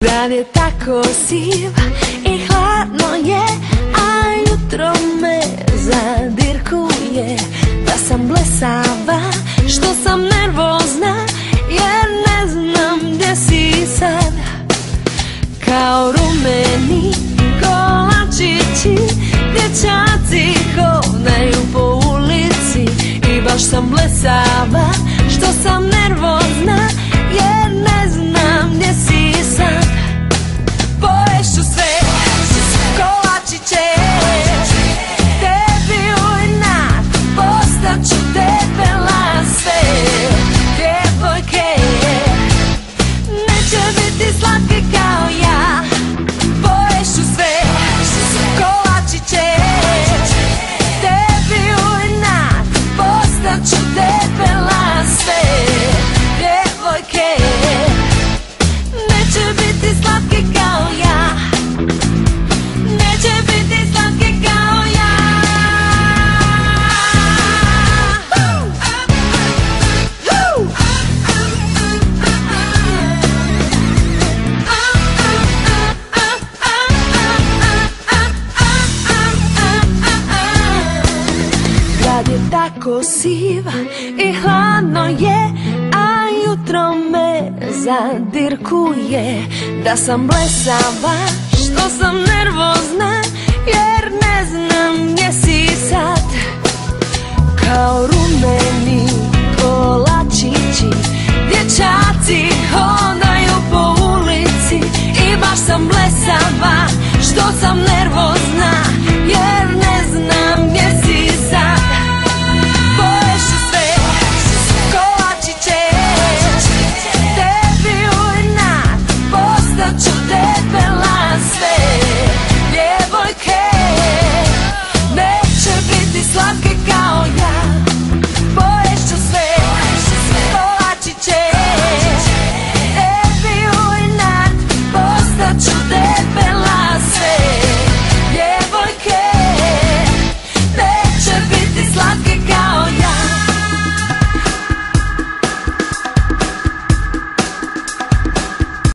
Dan je tako siv i hladno je, a jutro me zadirkuje. Da sam blesava, što sam nervozna, jer ne znam gdje si sad. Kao rumeni kolačići, dječaci hodaju po ulici. I baš sam blesava, što sam nervozna, jer ne znam gdje si sad. Poješu sve kolačiće, tebi u inat postaću debela sve. Djevojke neće biti slatke kao ja. Poješu sve kolačiće, tebi u inat postaću debela sve. Djevojke neće biti slatke kao ja. Neće biti slatke kao ja. Grad je tako siv i hladno je, a jutro me zadirkuje. Da sam blesava, što sam nervozna, jer ne znam gdje si sad. Kao rumeni kolačići, dječaci hodaju po ulici. I baš sam blesava, što sam nervozna, jer ne znam gdje si sad. Poješu sve kolačiće, tebi u inat postaću debela sve. Djevojke neće biti slatke